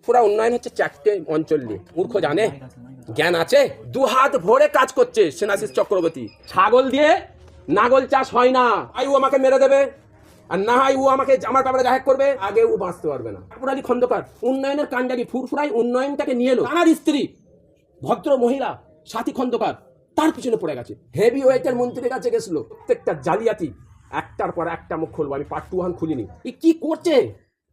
ফুরফুরা উন্নয়ন হচ্ছে 4টে অঞ্চল নিয়ে। মূর্খ জানে? জ্ঞান আছে? দু হাত ভরে কাজ করছে সেনাশিস চক্রবর্তী। ছাগল দিয়ে নাগল চাষ হয় না। আই ও আমাকে মেরে দেবে, আর না হয় ও আমাকে আমার ব্যাপারে জাহের করবে, আগে ও বাঁচতে পারবে না। আকবর আলী খন্দকার উন্নয়নের কাণ্ডারি ফুরফুরাই উন্নয়নটাকে নিয়ে এলো। তার স্ত্রী ভদ্র মহিলা সাথী খন্দকার তার পিছনে পড়ে গেছে। হেভি ওয়েটের মন্ত্রীর কাছে গেছিল। প্রত্যেকটা জালিয়াতি একটার পর একটা মুখ খুলবো, আমি পার্ট 2 খুলিনি। এ কি করছে?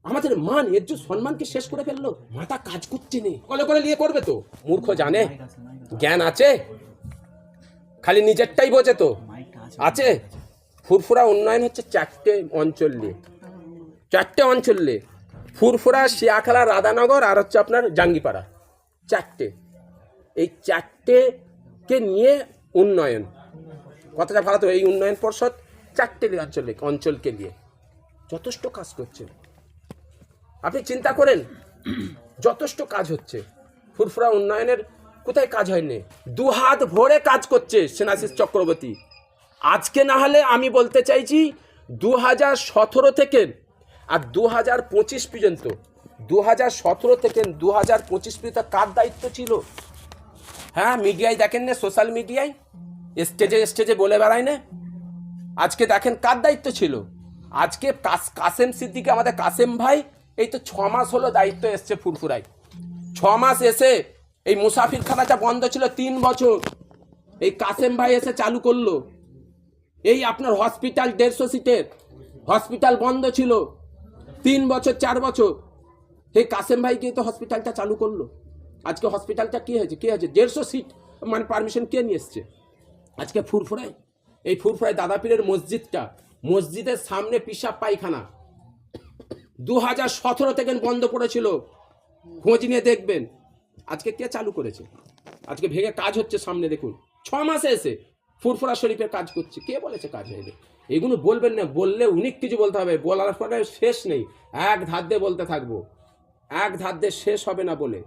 আমাদের মান ইজ্জত সম্মানকে শেষ করে ফেললো। মাথা কাজ করছে নে, কলে করে নিয়ে করবে তো। মূর্খ জানে? জ্ঞান আছে? খালি নিজেরটাই বোঝে তো। আছে? ফুরফুরা উন্নয়ন হচ্ছে 4টে অঞ্চল নিয়ে। 4টে অঞ্চল নিয়ে ফুরফুরা, শিয়াখালা, রাধানগর আর হচ্ছে আপনার জাঙ্গিপাড়া। 4টে, এই 4টেকে নিয়ে উন্নয়ন। কথাটা ভালো তো। এই উন্নয়ন পর্ষদ 4টে অঞ্চলকে নিয়ে যথেষ্ট কাজ করছে। আপনি চিন্তা করেন, যথেষ্ট কাজ হচ্ছে। ফুরফুরা উন্নয়নের কোথায় কাজ হয়নি? দু হাত ভরে কাজ করছে সেনাশিস চক্রবর্তী। আজকে না হলে আমি বলতে চাইছি 2017 থেকে আর 2025 পর্যন্ত, 2017 থেকে 2025 পর্যন্ত কার দায়িত্ব ছিল? হ্যাঁ, মিডিয়ায় দেখেন না, সোশ্যাল মিডিয়ায় স্টেজে বলে বেড়ায় না। আজকে দেখেন কার দায়িত্ব ছিল। আজকে কাসেম সিদ্দিকী, আমাদের কাসেম ভাই, এই তো 6 মাস হলো দায়িত্ব এসছে ফুরফুরায়। 6 মাস এসে এই মুসাফিরখানাটা বন্ধ ছিল 3 বছর, এই কাসেম ভাই এসে চালু করলো। এই আপনার হসপিটাল 150 সিটের হসপিটাল বন্ধ ছিল 3 বছর 4 বছর, এই কাসেম ভাই গিয়ে তো হসপিটালটা চালু করলো। আজকে হসপিটালটা কি হয়েছে? 150 সিট মানে পারমিশন কে নিয়ে এসছে? আজকে ফুরফুরায়, এই ফুরফুরায় দাদা পীরের মসজিদটা, মসজিদের সামনে পিশাব পায়খানা 2017 থেকে বন্ধ পড়েছিল। খোঁজ নিয়ে দেখবেন আজকে কে চালু করেছে। আজকে ভেঙে কাজ হচ্ছে সামনে দেখুন। 6 মাসে এসে ফুরফুরা শরীফের কাজ করছে। কে বলেছে কাজ হয়ে যাবে? এগুলো বলবেন না, বললে অনেক কিছু বলতে হবে। বলার পরে শেষ নেই, এক ধার দিয়ে বলতে থাকবো, এক ধার দিয়ে শেষ হবে না বলে।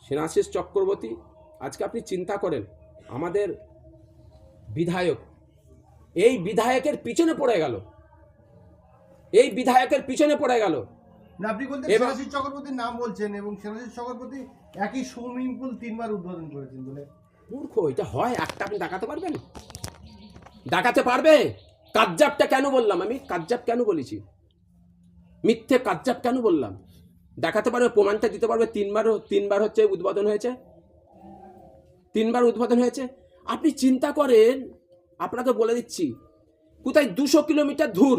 সেনাশিস চক্রবর্তী, আজকে আপনি চিন্তা করেন, আমাদের বিধায়ক এই বিধায়কের পিছনে পড়ে গেল, এই বিধায়কের পিছনে পড়ে গেল। আপনি বলতে সেনাশিস চক্রবর্তীর নাম বলছেন, এবং সেনাশিস চক্রবর্তী একই সুইমিং পুল 3 বার উদ্বোধন করেছেন বলে। মূর্খ, এটা হয়? একটা আপনি দেখাতে পারবেন? দেখাতে পারবে? কাজ্জাবটা কেন বললাম আমি? কাজ্জাব কেন বলেছি? মিথ্যে কাজ্জাব কেন বললাম? দেখাতে পারবে? প্রমাণটা দিতে পারবে? 3 বার হচ্ছে উদ্বোধন হয়েছে, 3 বার উদ্বোধন হয়েছে। আপনি চিন্তা করেন, আপনাকে বলে দিচ্ছি, কোথায় 200 কিলোমিটার দূর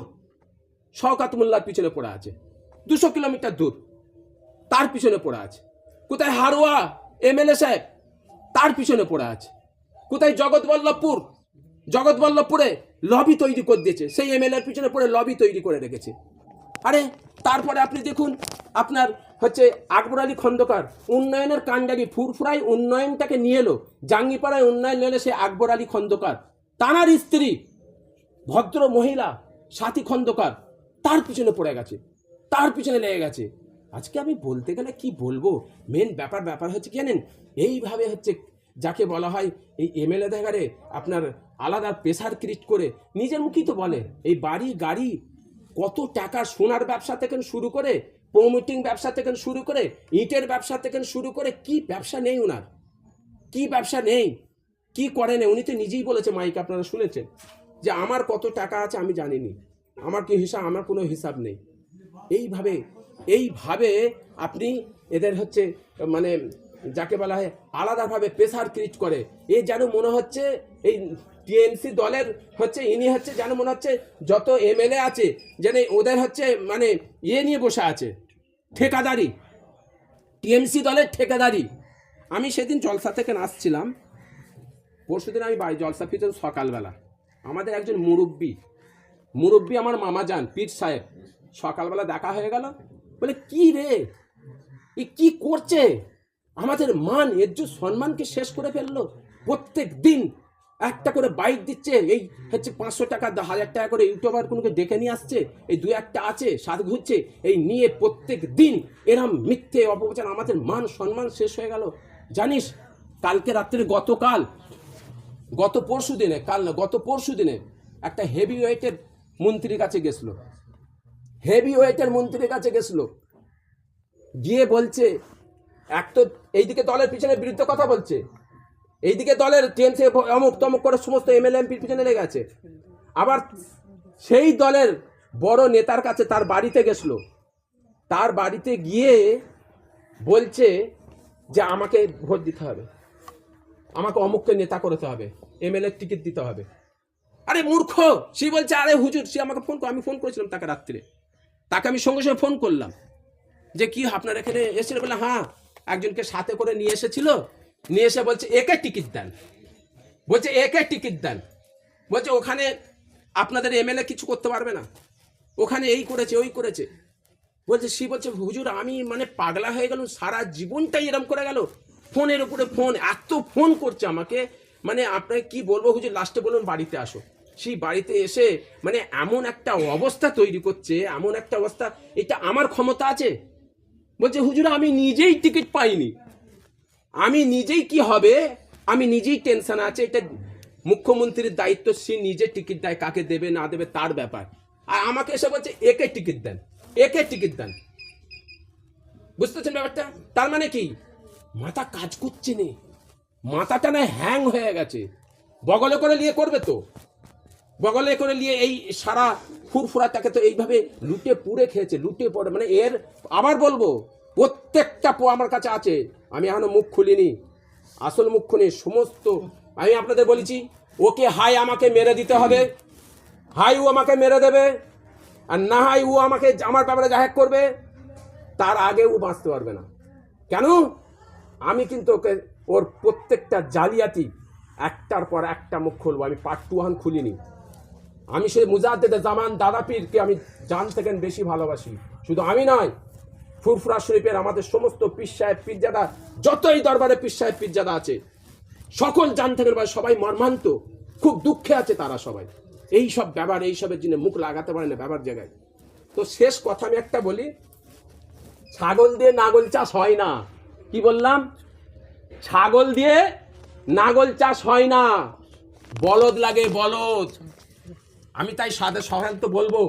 শওকত মোল্লার পিছনে পড়ে আছে, 200 কিলোমিটার দূর তার পিছনে পড়ে আছে। কোথায় হারোয়া এমএলএ সাহেব, তার পিছনে পড়ে আছে। কোথায় জগৎবল্লভপুরে লবি তৈরি করে দিয়েছে, সেই এমএলএর পিছনে পড়ে লবি তৈরি করে রেখেছে। আরে তারপরে আপনি দেখুন, আপনার হচ্ছে আকবর আলী খন্দকার উন্নয়নের কাণ্ডারি ফুরফুরায় উন্নয়নটাকে নিয়ে এলো। জাঙ্গিপাড়ায় উন্নয়ন এলে সে আকবর আলী খন্দকার, তার স্ত্রী ভদ্র মহিলা সাথী খন্দকার তার পিছনে পড়ে গেছে, তার পিছনে লেগে গেছে। আজকে আমি বলতে গেলে কি বলবো, মেন ব্যাপার হচ্ছে কি জানেন, এইভাবে হচ্ছে যাকে বলা হয় এই এমএলএ দেখারে আপনার আলাদা প্রেসার ক্রিয়েট করে নিজের মুখেই তো বলে, এই বাড়ি গাড়ি কত টাকা, সোনার ব্যবসা থেকে শুরু করে, প্রমোটিং ব্যবসা থেকে শুরু করে, ইটের ব্যবসা থেকে শুরু করে, কি ব্যবসা নেই ওনার? কি ব্যবসা নেই? কি করে নেই? উনি তো নিজেই বলেছে, মাইক আপনারা শুনেছেন, যে আমার কত টাকা আছে আমি জানিনি, আমার কি হিসাব, আমার কোনো হিসাব নেই। এইভাবে আপনি এদের হচ্ছে মানে যাকে বলা হয় আলাদাভাবে প্রেসার ক্রিয়েট করে। এ যেন মনে হচ্ছে এই টিএমসি দলের হচ্ছে ইনি হচ্ছে যেন মনে হচ্ছে যত এমএলএ আছে যেন ওদের হচ্ছে মানে নিয়ে বসে আছে, ঠিকাদারি, টিএমসি দলের ঠিকাদারি। আমি সেদিন জলসা থেকে আসছিলাম, পরশুদিন আমি জলসা ফিরছিলাম সকালবেলা। আমাদের একজন মুরব্বী আমার মামা যান পীর সাহেব, সকালবেলা দেখা হয়ে গেল। বলে কি রে, এ কি করছে? আমাদের মান ইজ্জত সম্মানকে শেষ করে ফেললো। প্রত্যেক দিন একটা করে বাইক দিচ্ছে, এই হচ্ছে 500 টাকা 1000 টাকা করে ইউটিউবার কোনোকে ডেকে নিয়ে আসছে, এই 2-1টা আছে সাথ ঘুরছে, এই নিয়ে প্রত্যেক দিন এরম মিথ্যে অপপ্রচার। আমাদের মান সম্মান শেষ হয়ে গেল। জানিস কালকে রাত্রে, গত পরশু দিনে একটা হেভি ওয়েটের মন্ত্রীর কাছে গেছিল, গিয়ে বলছে, এক তো এইদিকে দলের পিছনে বিরুদ্ধে কথা বলছে, এইদিকে দলের টেন্সে অমুক তমুক করে সমস্ত এমএলএ এমপির পিছনে লেগে আছে, আবার সেই দলের বড় নেতার কাছে তার বাড়িতে গেছিল, তার বাড়িতে গিয়ে বলছে যে আমাকে ভোট দিতে হবে, আমাকে অমুককে নেতা করতে হবে, এমএলএ টিকিট দিতে হবে। আরে মূর্খ, সে বলছে আরে হুজুর, সে আমাকে আমি ফোন করেছিলাম তাকে রাত্রে, তাকে আমি সঙ্গে সঙ্গে ফোন করলাম যে কি আপনার এখানে এসেছিল, বলে হ্যাঁ একজনকে সাথে করে নিয়ে এসেছিল, নিয়ে এসে বলছে একে টিকিট দেন, বলছে একে টিকিট দেন, বলছে ওখানে আপনাদের এমএলএ কিছু করতে পারবে না, ওখানে এই করেছে ওই করেছে। বলছে সে বলছে হুজুর আমি মানে পাগলা হয়ে গেল, সারা জীবনটাই এরম করে গেল, ফোনের উপরে ফোন, এত ফোন করছে আমাকে, মানে আপনাকে কি বলবো হুজুর, লাস্টে বলুন বাড়িতে আসো। সেই বাড়িতে এসে মানে এমন একটা অবস্থা তৈরি করছে, এমন একটা অবস্থা, এটা আমার ক্ষমতা আছে? বলছে হুজুর আমি নিজেই টিকিট পাইনি, আমি নিজেই কি হবে, আমি নিজেই টেনশন আছে, এটা মুখ্যমন্ত্রীর দায়িত্ব, সে নিজে টিকিট দেয়, কাকে দেবে না দেবে তার ব্যাপার, আর আমাকে এসে বলছে একে টিকিট দেন, একে টিকিট দেন। বুঝতেছেন ব্যাপারটা? তার মানে কি মাথা কাজ করছে না, মাথাটা না হ্যাং হয়ে গেছে, বগলে করে নিয়ে করবে তো, বগলে করে নিয়ে এই সারা ফুরফুরাটাকে তো এইভাবে লুটে পুড়ে খেয়েছে, লুটে পড়ে, মানে এর আবার বলবো প্রত্যেকটা আমার কাছে আছে, আমি এখনো মুখ খুলিনি, আসল মুখ খুলি সমস্ত। আমি আপনাদের বলেছি ওকে হাই আমাকে মেরে দিতে হবে, হাই ও আমাকে মেরে দেবে, আর না হয় ও আমাকে আমার ব্যাপারে জাহের করবে, তার আগে ও বাঁচতে পারবে না। কেন? আমি কিন্তু ওকে ওর প্রত্যেকটা জালিয়াতি একটার পর একটা মুখ খুলবো, আমি পার্ট 1 খুলিনি। আমি সেই মুজাদ্দেদে জামান দাদা পীরকে আমি জান থেকে বেশি ভালোবাসি, শুধু আমি নয়, ফুরফুরা শরীফের আমাদের সমস্ত পীর সাহেব পীরজাদা, যতই দরবারে পীর সাহেব পীরজাদা আছে, সকল জান থেকে সবাই মর্মান্ত, খুব দুঃখে আছে তারা সবাই, এই সব ব্যাপার, এই সবের জন্য মুখ লাগাতে পারে না ব্যাপার জায়গায়। তো শেষ কথা আমি একটা বলি, ছাগল দিয়ে নাগল চাষ হয় না। কি বললাম? ছাগল দিয়ে নাগল চাষ হয় না, বলদ লাগে বলদ। আমি তাই সাধারণত বলবো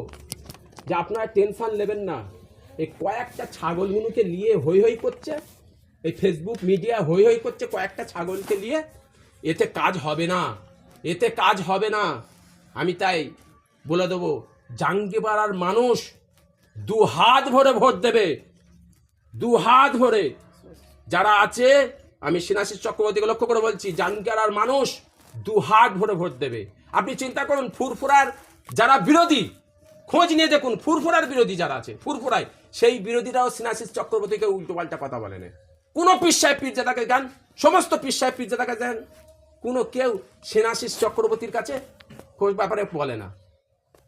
যে আপনারা টেনশন নেবেন না, এই কয়েকটা ছাগলগুলোকে নিয়ে হই হই করছে, এই ফেসবুক মিডিয়া হই হই করছে কয়েকটা ছাগলকে নিয়ে, এতে কাজ হবে না, এতে কাজ হবে না। আমি তাই বলে দেবো, জাঙ্গিপাড়ার মানুষ 2 হাত ভরে ভোট দেবে, 2 হাত ভরে যারা আছে, আমি সিনাশিস চক্রবর্তীকে লক্ষ্য করে বলছি, জাঙ্গিপাড়ার মানুষ 2 হাত ভরে ভোট দেবে। আপনি চিন্তা করুন, ফুরফুরার যারা বিরোধী, খোঁজ নিয়ে দেখুন, ফুরফুরার বিরোধী যারা আছে ফুরফুরায়, সেই বিরোধীরাও সিনাশিস চক্রবর্তীকে উল্টোপাল্টা কথা বলে না। কোনো পীর সাহেব পীরজাদাকে গান, সমস্ত পীর সাহেব পীরজাদাকে দেন, কোনো কেউ সিনাশিস চক্রবর্তীর কাছে খোঁজ ব্যাপারে বলে না।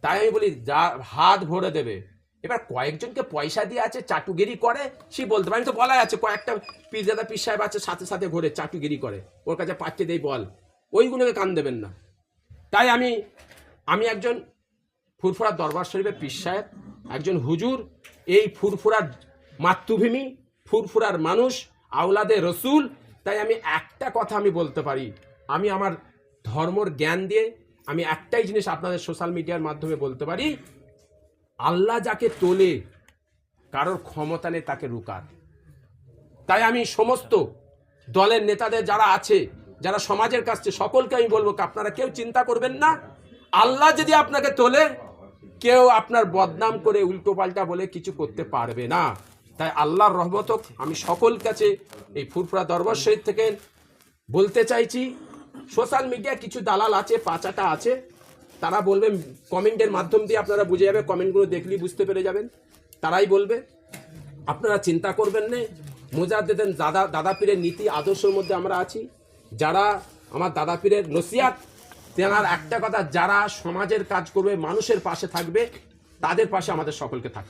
তাই আমি বলি যা হাত ভরে দেবে। এবার কয়েকজনকে পয়সা দিয়ে আছে, চাটুগিরি করে, সে বলতে পারে, আমি তো বলাই আছে কয়েকটা পীরজাদা পীর সাহেব আছে সাথে সাথে ঘুরে চাটুগিরি করে, ওর কাছে পাঠিয়ে দেই বল, ওইগুলোকে কান দেবেন না। তাই আমি একজন ফুরফুরার দরবার শরীফের পীর সাহেব, একজন হুজুর, এই ফুরফুরার মাতৃভূমি, ফুরফুরার মানুষ, আওলাদে রসুল। তাই আমি একটা কথা আমি বলতে পারি, আমি আমার ধর্মর জ্ঞান দিয়ে আমি একটাই জিনিস আপনাদের সোশ্যাল মিডিয়ার মাধ্যমে বলতে পারি, আল্লাহ যাকে তোলে কারোর ক্ষমতা নেই তাকে রুকার। তাই আমি সমস্ত দলের নেতাদের যারা আছে, যারা সমাজের কাছে, সকলকে আমি বলবো আপনারা কেউ চিন্তা করবেন না, আল্লাহ যদি আপনাকে তোলে, কেউ আপনার বদনাম করে উল্টোপাল্টা বলে কিছু করতে পারবে না। তাই আল্লাহর রহমত হোক। আমি সকল কাছে এই ফুরফুরা দরবার শরীফ থেকে বলতে চাইছি, সোশ্যাল মিডিয়া কিছু দালাল আছে, পাচাটা আছে, তারা বলবে, কমেন্টের মাধ্যম দিয়ে আপনারা বুঝে যাবে, কমেন্টগুলো দেখলেই বুঝতে পেরে যাবেন, তারাই বলবে। আপনারা চিন্তা করবেন না, মুজাদ্দেদের দাদা পীরের নীতি আদর্শের মধ্যে আমরা আছি, যারা আমার দাদা পীরের নসিহাত, তেনার একটা কথা, যারা সমাজের কাজ করবে, মানুষের পাশে থাকবে, তাদের পাশে আমাদের সকলকে থাকবে।